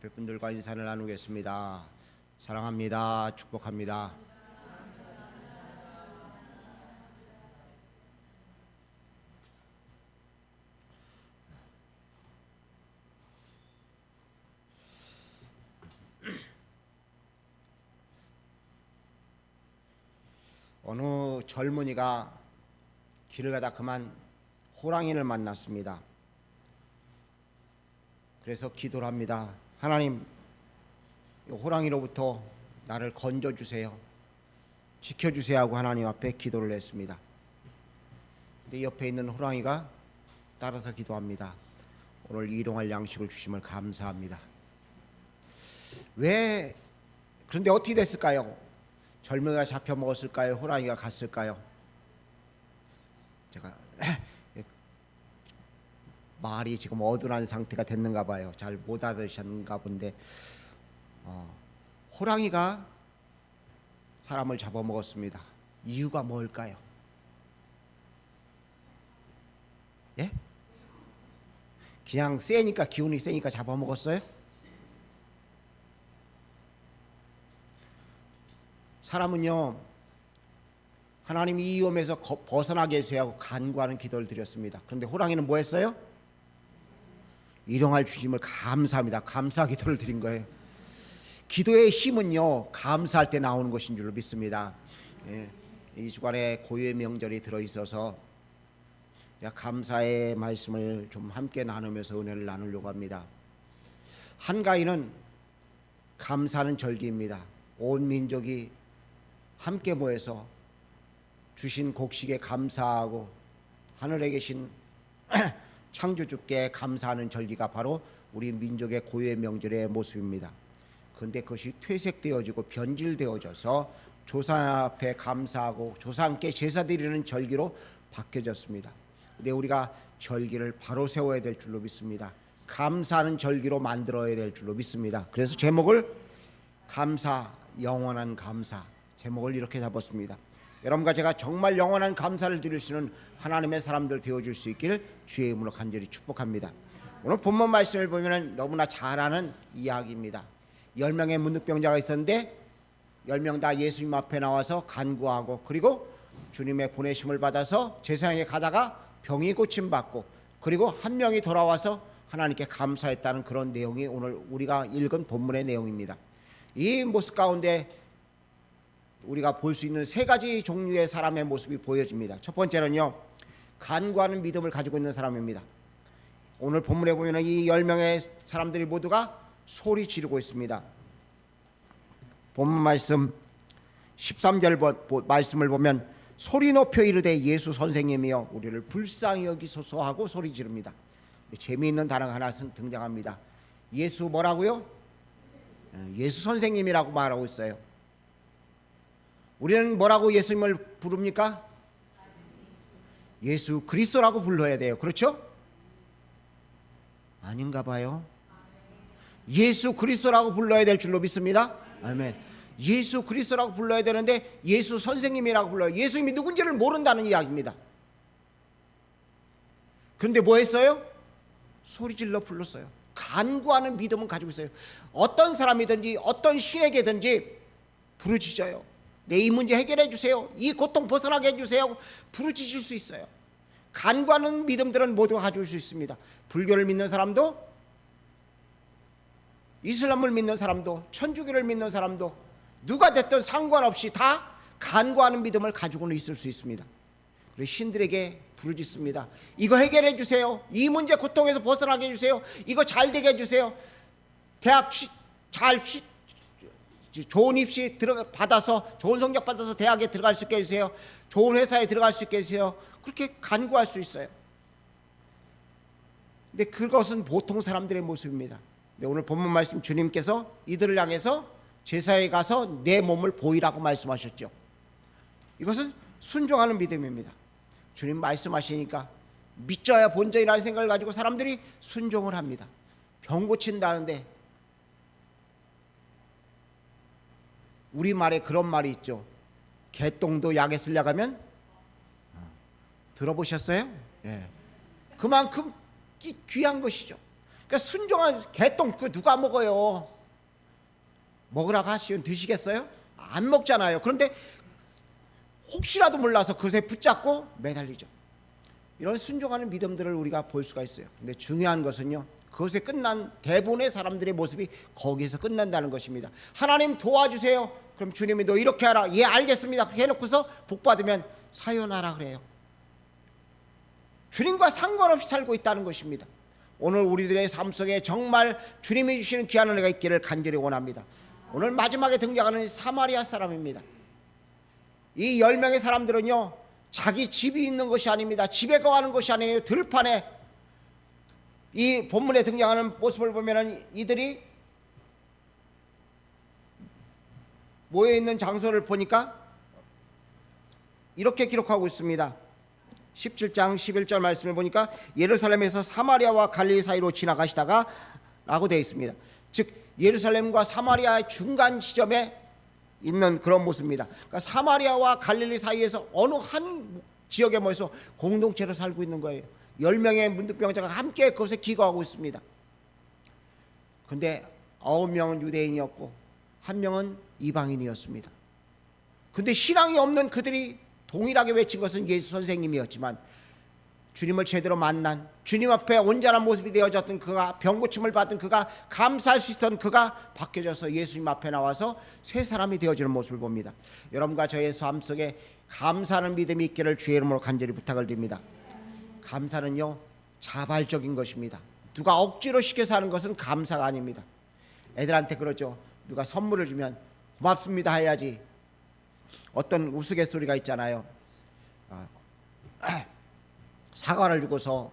옆에 분들과 인사를 나누겠습니다. 사랑합니다. 축복합니다. 어느 젊은이가 길을 가다 그만 호랑이를 만났습니다. 그래서 기도를 합니다. 하나님, 호랑이로부터 나를 건져주세요. 지켜주세요 하고 하나님 앞에 기도를 했습니다. 근데 옆에 있는 호랑이가 따라서 기도합니다. 오늘 일용할 양식을 주심을 감사합니다. 왜 그런데 어떻게 됐을까요? 젊은이가 잡혀 먹었을까요? 호랑이가 갔을까요? 제가 말이 지금 어눌한 상태가 됐는가 봐요. 잘 못 알아들으셨는가 본데 호랑이가 사람을 잡아먹었습니다. 이유가 뭘까요? 예? 그냥 세니까, 기운이 세니까 잡아먹었어요? 사람은요, 하나님이 이 위험에서 벗어나게 해주세요 하고 간구하는 기도를 드렸습니다. 그런데 호랑이는 뭐 했어요? 일용할 주심을 감사합니다. 감사 기도를 드린 거예요. 기도의 힘은요, 감사할 때 나오는 것인 줄로 믿습니다. 예, 이 주간에 고유의 명절이 들어있어서 감사의 말씀을 좀 함께 나누면서 은혜를 나누려고 합니다. 한가위는 감사하는 절기입니다. 온 민족이 함께 모여서 주신 곡식에 감사하고 하늘에 계신 창조주께 감사하는 절기가 바로 우리 민족의 고유의 명절의 모습입니다. 그런데 그것이 퇴색되어지고 변질되어져서 조상 앞에 감사하고 조상께 제사 드리는 절기로 바뀌어졌습니다. 근데 우리가 절기를 바로 세워야 될 줄로 믿습니다. 감사하는 절기로 만들어야 될 줄로 믿습니다. 그래서 제목을 감사, 영원한 감사, 제목을 이렇게 잡았습니다. 여러분과 제가 정말 영원한 감사를 드릴 수 있는 하나님의 사람들 되어줄 수 있기를 주의 이름으로 간절히 축복합니다. 오늘 본문 말씀을 보면 너무나 잘 아는 이야기입니다. 10명의 문득병자가 있었는데 10명 다 예수님 앞에 나와서 간구하고, 그리고 주님의 보내심을 받아서 제사장에 가다가 병이 고침받고, 그리고 한 명이 돌아와서 하나님께 감사했다는 그런 내용이 오늘 우리가 읽은 본문의 내용입니다. 이 모습 가운데 우리가 볼 수 있는 세 가지 종류의 사람의 모습이 보여집니다. 첫 번째는요, 간구하는 믿음을 가지고 있는 사람입니다. 오늘 본문에 보면 이 10명의 사람들이 모두가 소리 지르고 있습니다. 본문 말씀 13절 말씀을 보면 소리 높여 이르되 예수 선생님이여 우리를 불쌍히 여기소서 하고 소리 지릅니다. 재미있는 단어가 하나 등장합니다. 예수 뭐라고요? 예수 선생님이라고 말하고 있어요. 우리는 뭐라고 예수님을 부릅니까? 예수 그리스도라고 불러야 돼요. 그렇죠? 아닌가 봐요. 예수 그리스도라고 불러야 될 줄로 믿습니다. 아멘. 예수 그리스도라고 불러야 되는데 예수 선생님이라고 불러요. 예수님이 누군지를 모른다는 이야기입니다. 그런데 뭐 했어요? 소리질러 불렀어요. 간구하는 믿음은 가지고 있어요. 어떤 사람이든지 어떤 신에게든지 부르짖어요. 내 이 문제 해결해 주세요. 이 고통 벗어나게 해주세요. 부르짖을 수 있어요. 간구하는 믿음들은 모두가 가지고 수 있습니다. 불교를 믿는 사람도, 이슬람을 믿는 사람도, 천주교를 믿는 사람도, 누가 됐든 상관없이 다 간구하는 믿음을 가지고는 있을 수 있습니다. 그래서 신들에게 부르짖습니다. 이거 해결해 주세요. 이 문제 고통에서 벗어나게 해주세요. 이거 잘 되게 해주세요. 대학 좋은 입시 받아서, 좋은 성적 받아서 대학에 들어갈 수 있게 해주세요. 좋은 회사에 들어갈 수 있게 해주세요. 그렇게 간구할 수 있어요. 근데 그것은 보통 사람들의 모습입니다. 근데 오늘 본문 말씀 주님께서 이들을 향해서 제사에 가서 내 몸을 보이라고 말씀하셨죠. 이것은 순종하는 믿음입니다. 주님 말씀하시니까 믿져야 본전이라는 생각을 가지고 사람들이 순종을 합니다. 병 고친다는데, 우리말에 그런 말이 있죠. 개똥도 약에 쓰려고 하면, 들어보셨어요? 예. 그만큼 귀한 것이죠. 그러니까 순종한 개똥 그 누가 먹어요? 먹으라고 하시면 드시겠어요? 안 먹잖아요. 그런데 혹시라도 몰라서 그것에 붙잡고 매달리죠. 이런 순종하는 믿음들을 우리가 볼 수가 있어요. 근데 중요한 것은요, 그것에 끝난 대부분의 사람들의 모습이 거기에서 끝난다는 것입니다. 하나님 도와주세요. 그럼 주님이 너 이렇게 하라. 예, 알겠습니다. 해놓고서 복 받으면 사요나라 그래요. 주님과 상관없이 살고 있다는 것입니다. 오늘 우리들의 삶 속에 정말 주님이 주시는 귀한 은혜가 있기를 간절히 원합니다. 오늘 마지막에 등장하는 사마리아 사람입니다. 이 10명의 사람들은요, 자기 집이 있는 것이 아닙니다. 집에 거하는 것이 아니에요. 들판에, 이 본문에 등장하는 모습을 보면 이들이 모여있는 장소를 보니까 이렇게 기록하고 있습니다. 17장 11절 말씀을 보니까 예루살렘에서 사마리아와 갈릴리 사이로 지나가시다가 라고 되어 있습니다. 즉 예루살렘과 사마리아의 중간 지점에 있는 그런 모습입니다. 그러니까 사마리아와 갈릴리 사이에서 어느 한 지역에 모여서 공동체로 살고 있는 거예요. 10명의 문둥병자가 함께 그것에 기거하고 있습니다. 그런데 9명은 유대인이었고 1명은 이방인이었습니다. 그런데 신앙이 없는 그들이 동일하게 외친 것은 예수 선생님이었지만, 주님을 제대로 만난, 주님 앞에 온전한 모습이 되어졌던 그가, 병고침을 받은 그가, 감사할 수 있던 그가 바뀌어져서 예수님 앞에 나와서 새 사람이 되어지는 모습을 봅니다. 여러분과 저의 삶 속에 감사하는 믿음이 있기를 주의 이름으로 간절히 부탁을 드립니다. 감사는요, 자발적인 것입니다. 누가 억지로 시켜서 하는 것은 감사가 아닙니다. 애들한테 그러죠. 누가 선물을 주면 고맙습니다 해야지. 어떤 우스갯소리가 있잖아요. 사과를 주고서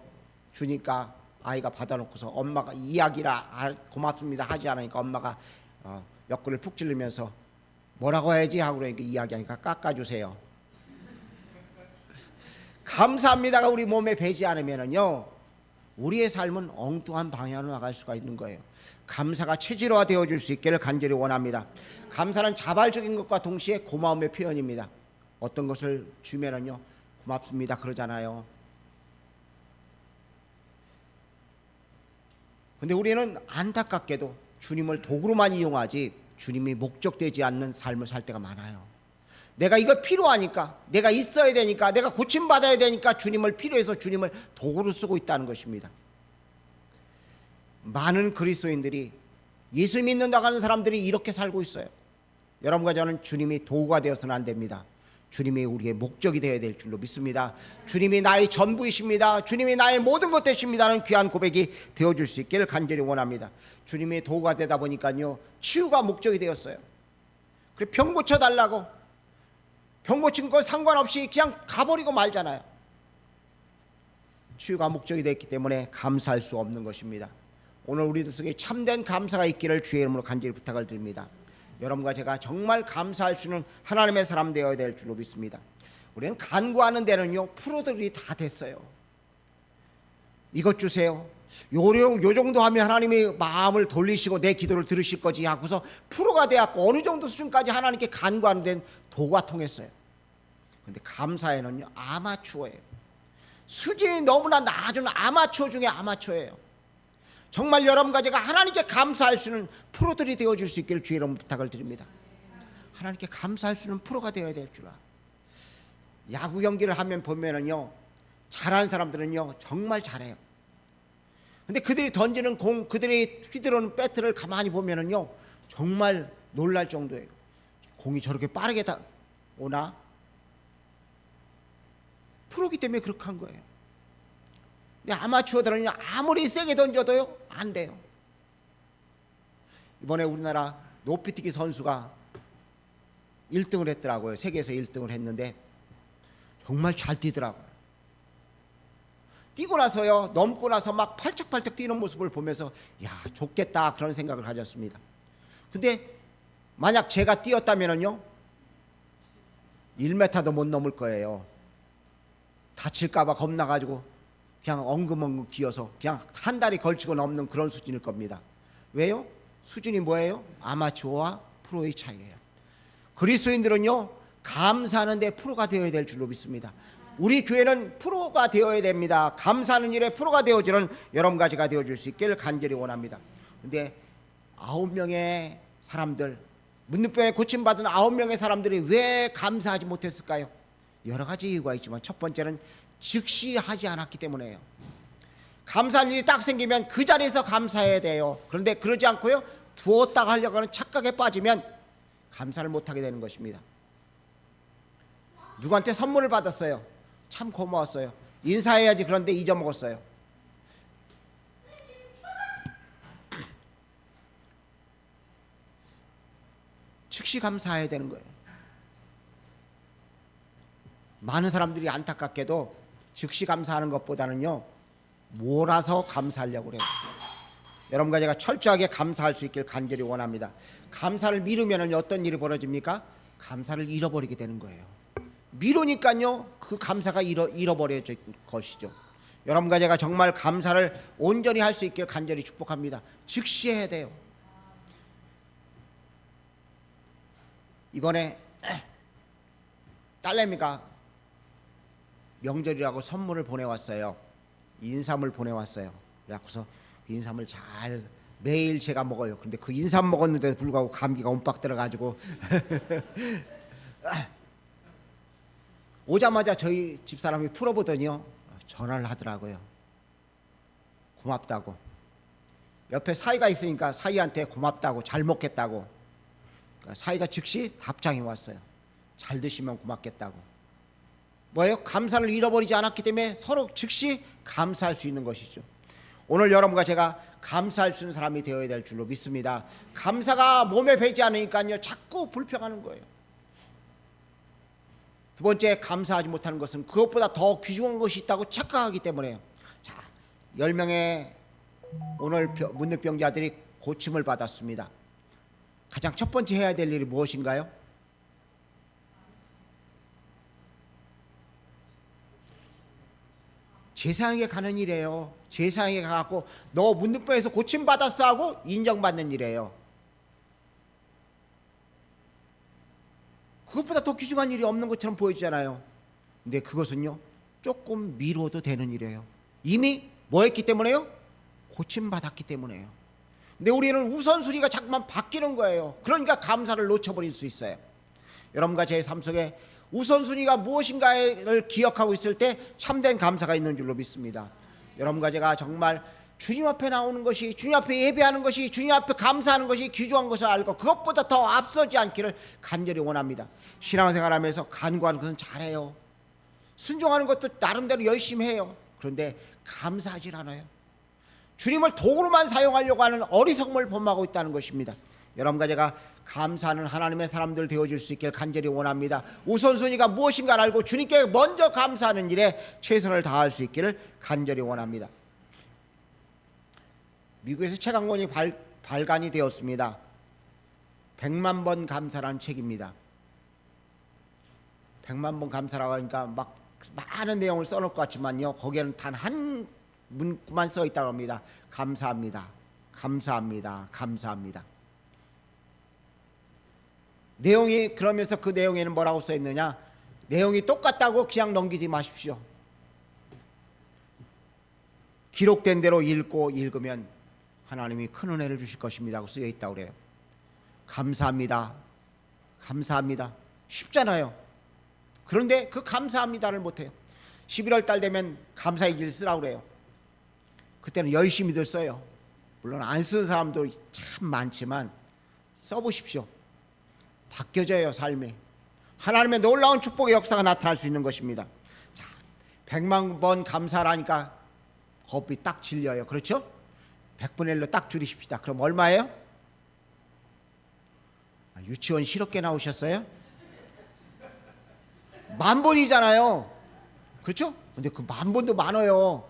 주니까 아이가 받아놓고서 엄마가 이야기라 고맙습니다 하지 않으니까 엄마가 옆구리를 푹 찔르면서 뭐라고 해야지 하고 그러니까 이야기하니까 깎아주세요. 감사합니다가 우리 몸에 배지 않으면요, 우리의 삶은 엉뚱한 방향으로 나갈 수가 있는 거예요. 감사가 체질화 되어줄 수 있기를 간절히 원합니다. 감사는 자발적인 것과 동시에 고마움의 표현입니다. 어떤 것을 주면은요, 고맙습니다 그러잖아요. 근데 우리는 안타깝게도 주님을 도구로만 이용하지 주님이 목적되지 않는 삶을 살 때가 많아요. 내가 이거 필요하니까, 내가 있어야 되니까, 내가 고침받아야 되니까 주님을 필요해서 주님을 도구로 쓰고 있다는 것입니다. 많은 그리스도인들이, 예수 믿는다고 하는 사람들이 이렇게 살고 있어요. 여러분과 저는 주님이 도구가 되어서는 안 됩니다. 주님이 우리의 목적이 되어야 될 줄로 믿습니다. 주님이 나의 전부이십니다. 주님이 나의 모든 것 되십니다는 귀한 고백이 되어줄 수 있기를 간절히 원합니다. 주님의 도구가 되다 보니까요, 치유가 목적이 되었어요. 그래, 병 고쳐달라고, 병 고친 거 상관없이 그냥 가버리고 말잖아요. 치유가 목적이 됐기 때문에 감사할 수 없는 것입니다. 오늘 우리들 속에 참된 감사가 있기를 주의 이름으로 간절히 부탁을 드립니다. 여러분과 제가 정말 감사할 수 있는 하나님의 사람 되어야 될 줄로 믿습니다. 우리는 간구하는 데는요, 프로들이 다 됐어요. 이것 주세요. 요 정도 하면 하나님이 마음을 돌리시고 내 기도를 들으실 거지 하고서 프로가 되었고 어느 정도 수준까지 하나님께 간구하는 데는 도가 통했어요. 그런데 감사에는요, 아마추어예요. 수준이 너무나 낮은 아마추어 중에 아마추어예요. 정말 여러분과 제가 하나님께 감사할 수 있는 프로들이 되어줄 수 있기를 주의 이름으로 부탁을 드립니다. 하나님께 감사할 수 있는 프로가 되어야 될 줄 알아요. 야구 경기를 하면 보면은요, 잘하는 사람들은요 정말 잘해요. 근데 그들이 던지는 공, 그들이 휘두르는 배트를 가만히 보면은요 정말 놀랄 정도예요. 공이 저렇게 빠르게 다 오나? 프로기 때문에 그렇게 한 거예요. 근데 아마추어들은 아무리 세게 던져도요 안 돼요. 이번에 우리나라 높이뛰기 선수가 1등을 했더라고요. 세계에서 1등을 했는데 정말 잘 뛰더라고요. 뛰고 나서요, 넘고 나서 막 팔짝팔짝 뛰는 모습을 보면서 야, 좋겠다 그런 생각을 가졌습니다. 근데 만약 제가 뛰었다면요 1m도 못 넘을 거예요. 다칠까봐 겁나가지고 그냥 엉금엉금 기어서 그냥 한 다리 걸치고 넘는 그런 수준일 겁니다. 왜요? 수준이 뭐예요? 아마추어와 프로의 차이예요. 그리스도인들은요 감사하는데 프로가 되어야 될 줄로 믿습니다. 우리 교회는 프로가 되어야 됩니다. 감사하는 일에 프로가 되어주는 여러분과 제가 되어줄 수 있기를 간절히 원합니다. 근데 9명의 사람들, 문둥병에 고침받은 9명의 사람들이 왜 감사하지 못했을까요? 여러 가지 이유가 있지만 첫 번째는 즉시 하지 않았기 때문에요. 감사할 일이 딱 생기면 그 자리에서 감사해야 돼요. 그런데 그러지 않고요, 두었다가 하려고 하는 착각에 빠지면 감사를 못하게 되는 것입니다. 누구한테 선물을 받았어요. 참 고마웠어요. 인사해야지. 그런데 잊어먹었어요. 즉시 감사해야 되는 거예요. 많은 사람들이 안타깝게도 즉시 감사하는 것보다는요, 몰아서 감사하려고 그래요. 여러분과 제가 철저하게 감사할 수 있길 간절히 원합니다. 감사를 미루면 어떤 일이 벌어집니까? 감사를 잃어버리게 되는 거예요. 미루니까요, 그 감사가 잃어버려질 것이죠. 여러분과 제가 정말 감사를 온전히 할 수 있길 간절히 축복합니다. 즉시 해야 돼요. 이번에 딸내미가 명절이라고 선물을 보내왔어요. 인삼을 보내왔어요. 그래서 그 인삼을 잘 매일 제가 먹어요. 근데 그 인삼 먹었는데도 불구하고 감기가 옴빡 들어가지고 오자마자 저희 집사람이 풀어보더니요, 전화를 하더라고요. 고맙다고. 옆에 사이가 있으니까 사이한테 고맙다고, 잘 먹겠다고. 그러니까 사이가 즉시 답장이 왔어요. 잘 드시면 고맙겠다고. 뭐예요? 감사를 잃어버리지 않았기 때문에 서로 즉시 감사할 수 있는 것이죠. 오늘 여러분과 제가 감사할 수 있는 사람이 되어야 될 줄로 믿습니다. 감사가 몸에 배지 않으니까요, 자꾸 불평하는 거예요. 두 번째, 감사하지 못하는 것은 그것보다 더 귀중한 것이 있다고 착각하기 때문에요. 자, 10명의 오늘 문둥병자들이 고침을 받았습니다. 가장 첫 번째 해야 될 일이 무엇인가요? 제사장에게 가는 일이에요. 제사장에게 가고 너 문둥병에서 고침받았어 하고 인정받는 일이에요. 그것보다 더 귀중한 일이 없는 것처럼 보이잖아요. 근데 그것은요, 조금 미뤄도 되는 일이에요. 이미 뭐 했기 때문에요? 고침받았기 때문에요. 근데 우리는 우선순위가 자꾸만 바뀌는 거예요. 그러니까 감사를 놓쳐버릴 수 있어요. 여러분과 제 삶 속에 우선순위가 무엇인가를 기억하고 있을 때 참된 감사가 있는 줄로 믿습니다. 여러분과 제가 정말 주님 앞에 나오는 것이, 주님 앞에 예배하는 것이, 주님 앞에 감사하는 것이 귀중한 것을 알고 그것보다 더 앞서지 않기를 간절히 원합니다. 신앙생활하면서 간구하는 것은 잘해요. 순종하는 것도 나름대로 열심히 해요. 그런데 감사하지 않아요. 주님을 도구로만 사용하려고 하는 어리석음을 범하고 있다는 것입니다. 여러분과 제가 감사하는 하나님의 사람들 되어줄 수 있길 간절히 원합니다. 우선순위가 무엇인가를 알고 주님께 먼저 감사하는 일에 최선을 다할 수 있기를 간절히 원합니다. 미국에서 책 한 권이 발간이 되었습니다. 100만 번 감사라는 책입니다. 100만 번 감사라고 하니까 막 많은 내용을 써놓을 것 같지만요, 거기에는 단 한 문구만 써 있다고 합니다. 감사합니다. 감사합니다. 감사합니다. 내용이, 그러면서 그 내용에는 뭐라고 써 있느냐? 내용이 똑같다고 그냥 넘기지 마십시오. 기록된 대로 읽고 읽으면 하나님이 큰 은혜를 주실 것입니다. 쓰여 있다고 그래요. 감사합니다. 감사합니다. 쉽잖아요. 그런데 그 감사합니다를 못해요. 11월 달 되면 감사일기를 쓰라고 그래요. 그때는 열심히들 써요. 물론 안 쓰는 사람도 참 많지만 써보십시오. 바뀌어져요, 삶이. 하나님의 놀라운 축복의 역사가 나타날 수 있는 것입니다. 자, 100만 번 감사라니까 겁이 딱 질려요. 그렇죠? 100분의 1로 딱 줄이십시다. 그럼 얼마예요? 유치원 실업계 나오셨어요? 10,000번이잖아요. 그렇죠? 근데 그 10,000번도 많아요.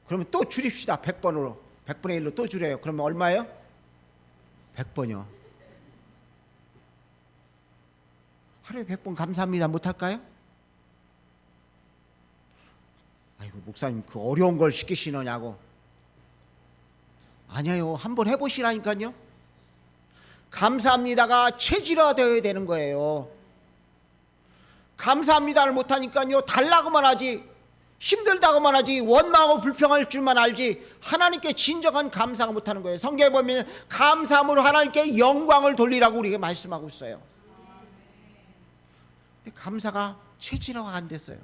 그러면 또 줄입시다. 100번으로. 100분의 1로 또 줄여요. 그러면 얼마예요? 100번이요. 하루에 100번 감사합니다 못할까요? 아이고, 목사님 그 어려운 걸 시키시느냐고. 아니에요. 한번 해보시라니까요. 감사합니다가 체질화되어야 되는 거예요. 감사합니다를 못하니까요 달라고만 하지, 힘들다고만 하지, 원망하고 불평할 줄만 알지 하나님께 진정한 감사가 못하는 거예요. 성경에 보면 감사함으로 하나님께 영광을 돌리라고 우리에게 말씀하고 있어요. 근데 감사가 체질화가 안 됐어요.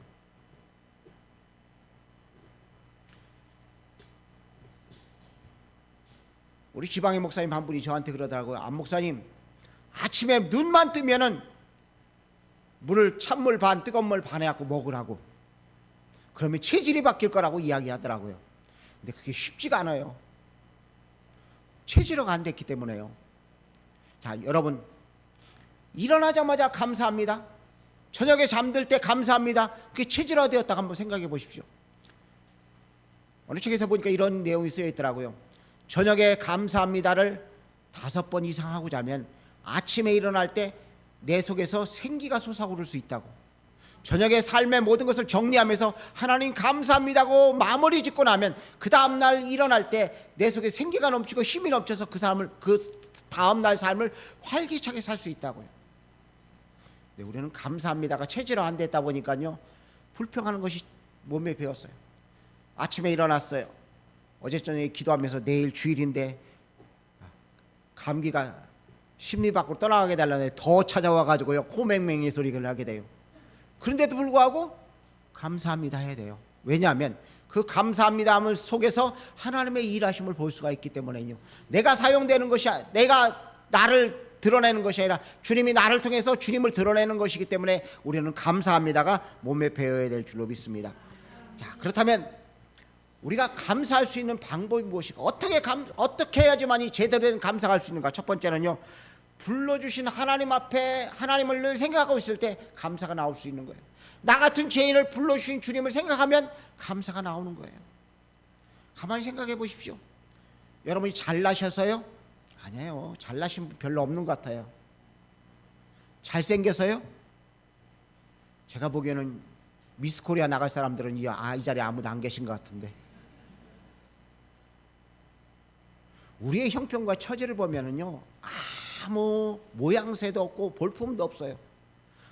우리 지방의 목사님 한 분이 저한테 그러더라고요. 안 목사님, 아침에 눈만 뜨면은 물을 찬물 반 뜨거운 물 반 해갖고 먹으라고, 그러면 체질이 바뀔 거라고 이야기하더라고요. 근데 그게 쉽지가 않아요. 체질화가 안 됐기 때문에요. 자, 여러분, 일어나자마자 감사합니다, 저녁에 잠들 때 감사합니다, 그게 체질화되었다 한번 생각해 보십시오. 어느 책에서 보니까 이런 내용이 쓰여 있더라고요. 저녁에 감사합니다를 5번 이상 하고 자면 아침에 일어날 때 내 속에서 생기가 솟아오를 수 있다고. 저녁에 삶의 모든 것을 정리하면서 하나님 감사합니다고 마무리 짓고 나면 그 다음날 일어날 때 내 속에 생기가 넘치고 힘이 넘쳐서 그 다음날 삶을 활기차게 살 수 있다고요. 네, 우리는 감사합니다가 체질화 안 됐다 보니까요 불평하는 것이 몸에 배었어요. 아침에 일어났어요. 어제 저녁에 기도하면서 내일 주일인데 감기가 심리 밖으로 떠나가게 달라네. 더 찾아와 가지고요 코맹맹이 소리를 하게 돼요. 그런데도 불구하고 감사합니다 해야 돼요. 왜냐하면 그 감사합니다 함을 속에서 하나님의 일하심을 볼 수가 있기 때문에요. 내가 사용되는 것이, 내가 나를 드러내는 것이 아니라 주님이 나를 통해서 주님을 드러내는 것이기 때문에 우리는 감사합니다가 몸에 배어야 될 줄로 믿습니다. 자, 그렇다면 우리가 감사할 수 있는 방법이 무엇일까? 어떻게 해야지만이 제대로 된 감사가 할 수 있는가? 첫 번째는요, 불러주신 하나님 앞에 하나님을 늘 생각하고 있을 때 감사가 나올 수 있는 거예요. 나 같은 죄인을 불러주신 주님을 생각하면 감사가 나오는 거예요. 가만히 생각해 보십시오. 여러분이 잘나셔서요? 아니에요. 잘나신 분 별로 없는 것 같아요. 잘생겨서요? 제가 보기에는 미스코리아 나갈 사람들은 이 자리에 아무도 안 계신 것 같은데, 우리의 형편과 처지를 보면은요 아무 모양새도 없고 볼품도 없어요.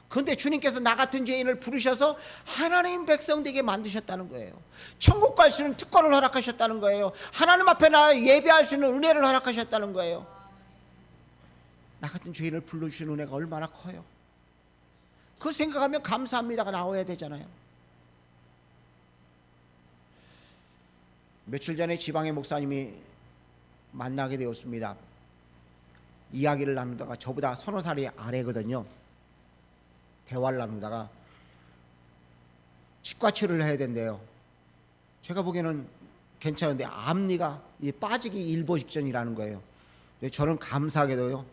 그런데 주님께서 나 같은 죄인을 부르셔서 하나님 백성 되게 만드셨다는 거예요. 천국 갈 수 있는 특권을 허락하셨다는 거예요. 하나님 앞에 나 예배할 수 있는 은혜를 허락하셨다는 거예요. 나 같은 죄인을 불러주신 은혜가 얼마나 커요. 그거 생각하면 감사합니다가 나와야 되잖아요. 며칠 전에 지방의 목사님이 만나게 되었습니다. 이야기를 나누다가, 저보다 서너 살이 아래거든요. 대화를 나누다가 치과 치료를 해야 된대요. 제가 보기에는 괜찮은데 앞니가 빠지기 일보 직전이라는 거예요. 근데 저는 감사하게도요,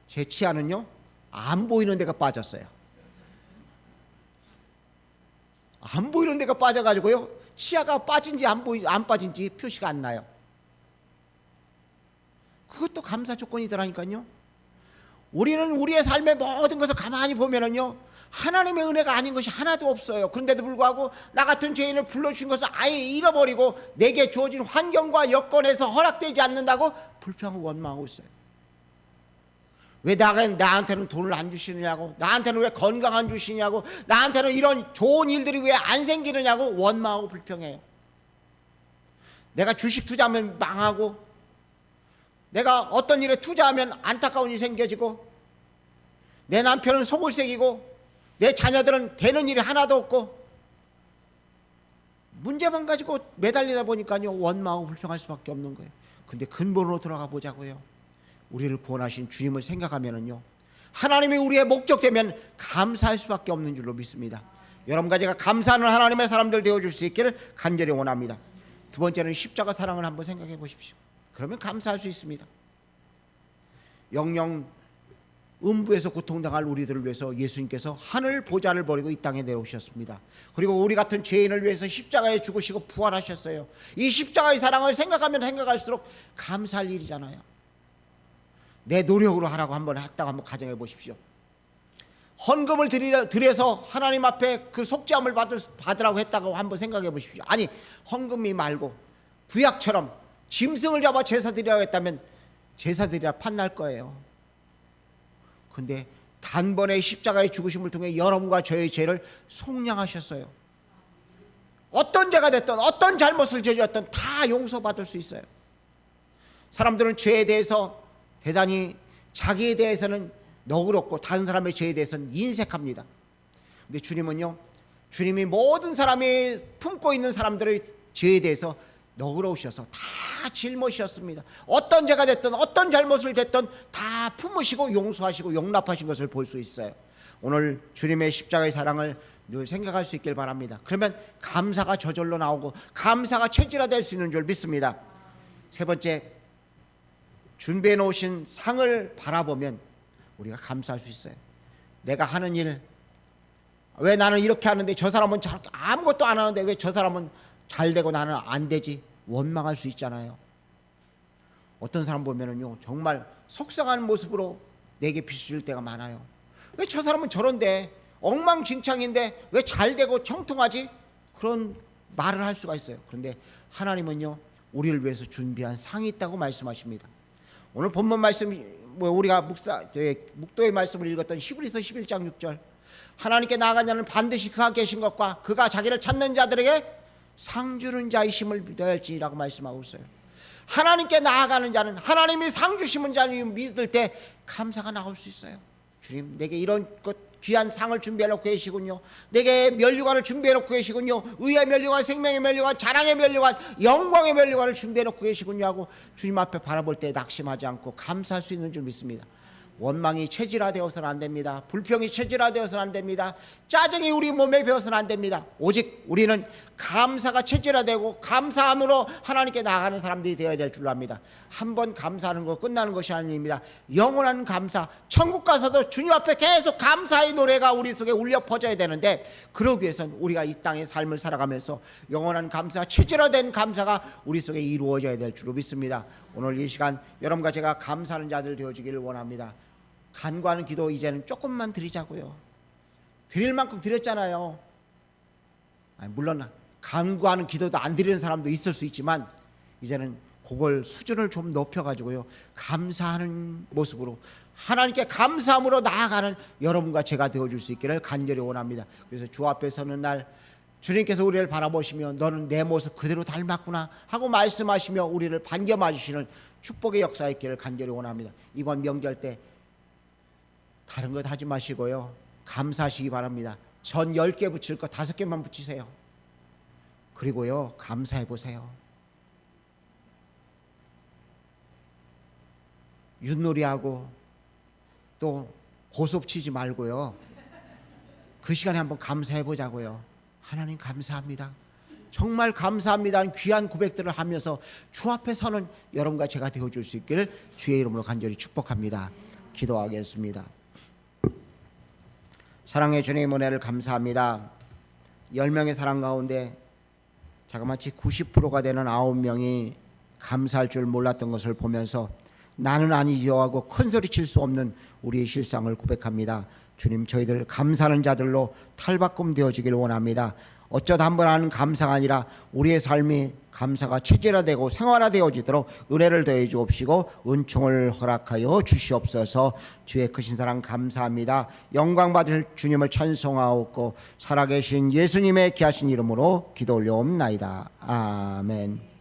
제 치아는요 안 보이는 데가 빠졌어요. 안 보이는 데가 빠져가지고요 치아가 빠진지 안 빠진지 표시가 안 나요. 그것도 감사 조건이더라니까요. 우리는 우리의 삶의 모든 것을 가만히 보면은요 하나님의 은혜가 아닌 것이 하나도 없어요. 그런데도 불구하고 나 같은 죄인을 불러주신 것을 아예 잃어버리고 내게 주어진 환경과 여건에서 허락되지 않는다고 불평하고 원망하고 있어요. 왜 나한테는 돈을 안 주시느냐고, 나한테는 왜 건강 안 주시냐고, 나한테는 이런 좋은 일들이 왜 안 생기느냐고 원망하고 불평해요. 내가 주식 투자하면 망하고, 내가 어떤 일에 투자하면 안타까운 일이 생겨지고, 내 남편은 속을 새기고, 내 자녀들은 되는 일이 하나도 없고, 문제만 가지고 매달리다 보니까요 원망하고 불평할 수밖에 없는 거예요. 근데 근본으로 들어가 보자고요. 우리를 구원하신 주님을 생각하면은요 하나님이 우리의 목적 되면 감사할 수밖에 없는 줄로 믿습니다. 여러분과 제가 감사하는 하나님의 사람들 되어줄 수 있기를 간절히 원합니다. 두 번째는 십자가 사랑을 한번 생각해 보십시오. 그러면 감사할 수 있습니다. 영영 음부에서 고통당할 우리들을 위해서 예수님께서 하늘 보좌를 버리고 이 땅에 내려오셨습니다. 그리고 우리 같은 죄인을 위해서 십자가에 죽으시고 부활하셨어요. 이 십자가의 사랑을 생각하면 생각할수록 감사할 일이잖아요. 내 노력으로 하라고 했다고 한번 가정해 보십시오. 헌금을 드려서 하나님 앞에 그 속죄함을 받으라고 했다고 한번 생각해 보십시오. 아니, 헌금이 말고 구약처럼 짐승을 잡아 제사 드리라고 했다면 제사 드리라 판날 거예요. 근데 단번에 십자가의 죽으심을 통해 여러분과 저의 죄를 속량하셨어요. 어떤 죄가 됐든 어떤 잘못을 저질렀든 다 용서받을 수 있어요. 사람들은 죄에 대해서 대단히 자기에 대해서는 너그럽고 다른 사람의 죄에 대해서는 인색합니다. 근데 주님은요, 주님이 모든 사람이 품고 있는 사람들의 죄에 대해서 너그러우셔서 다 짊어지셨습니다. 어떤 죄가 됐든 어떤 잘못을 됐든 다 품으시고 용서하시고 용납하신 것을 볼 수 있어요. 오늘 주님의 십자가의 사랑을 늘 생각할 수 있길 바랍니다. 그러면 감사가 저절로 나오고 감사가 체질화될 수 있는 줄 믿습니다. 세 번째, 준비해 놓으신 상을 바라보면 우리가 감사할 수 있어요. 내가 하는 일, 왜 나는 이렇게 하는데 저 사람은 아무것도 안 하는데 왜 저 사람은 잘 되고 나는 안 되지? 원망할 수 있잖아요. 어떤 사람 보면은요, 정말 속상한 모습으로 내게 비춰질 때가 많아요. 왜 저 사람은 저런데, 엉망진창인데 왜 잘 되고 형통하지? 그런 말을 할 수가 있어요. 그런데 하나님은요, 우리를 위해서 준비한 상이 있다고 말씀하십니다. 오늘 본문 말씀, 우리가 묵도의 말씀을 읽었던 히브리서 11장 6절, 하나님께 나아간 자는 반드시 그가 계신 것과 그가 자기를 찾는 자들에게 상 주는 자이심을 믿어야 할지라고 말씀하고 있어요. 하나님께 나아가는 자는, 하나님이 상 주시는 자를 믿을 때 감사가 나올 수 있어요. 주님, 내게 이런 것 귀한 상을 준비해 놓고 계시군요. 내게 면류관을 준비해 놓고 계시군요. 의의 면류관, 생명의 면류관, 자랑의 면류관, 영광의 면류관을 준비해 놓고 계시군요 하고 주님 앞에 바라볼 때 낙심하지 않고 감사할 수 있는 줄 믿습니다. 원망이 체질화되어서는 안 됩니다. 불평이 체질화되어서는 안 됩니다. 짜증이 우리 몸에 배어서는 안 됩니다. 오직 우리는 감사가 체질화되고 감사함으로 하나님께 나아가는 사람들이 되어야 될 줄로 압니다. 한번 감사하는 거 끝나는 것이 아닙니다. 영원한 감사, 천국 가서도 주님 앞에 계속 감사의 노래가 우리 속에 울려 퍼져야 되는데, 그러기 위해서는 우리가 이 땅의 삶을 살아가면서 영원한 감사, 체질화된 감사가 우리 속에 이루어져야 될 줄로 믿습니다. 오늘 이 시간 여러분과 제가 감사하는 자들 되어주기를 원합니다. 간구하는 기도 이제는 조금만 드리자고요. 드릴 만큼 드렸잖아요. 물론 간구하는 기도도 안 드리는 사람도 있을 수 있지만 이제는 그걸 수준을 좀 높여가지고요, 감사하는 모습으로 하나님께 감사함으로 나아가는 여러분과 제가 되어줄 수 있기를 간절히 원합니다. 그래서 주 앞에 서는 날 주님께서 우리를 바라보시며 너는 내 모습 그대로 닮았구나 하고 말씀하시며 우리를 반겨봐 주시는 축복의 역사 있기를 간절히 원합니다. 이번 명절 때 다른 것 하지 마시고요, 감사하시기 바랍니다. 전 10개 붙일 거 5개만 붙이세요. 그리고요, 감사해 보세요. 윷놀이하고 또 고속 치지 말고요, 그 시간에 한번 감사해 보자고요. 하나님 감사합니다, 정말 감사합니다, 귀한 고백들을 하면서 주 앞에 서는 여러분과 제가 되어줄 수 있기를 주의 이름으로 간절히 축복합니다. 기도하겠습니다. 사랑의 주님, 은혜를 감사합니다. 10명의 사람 가운데 자그마치 90%가 되는 9명이 감사할 줄 몰랐던 것을 보면서 나는 아니죠 하고 큰소리 칠 수 없는 우리의 실상을 고백합니다. 주님, 저희들 감사하는 자들로 탈바꿈 되어지기를 원합니다. 어쩌다 한번 하는 감사가 아니라 우리의 삶이 감사가 체질화되고 생활화되어지도록 은혜를 더해 주옵시고 은총을 허락하여 주시옵소서. 주의 크신 사랑 감사합니다. 영광 받을 주님을 찬송하옵고 살아계신 예수님의 귀하신 이름으로 기도 올려옵나이다. 아멘.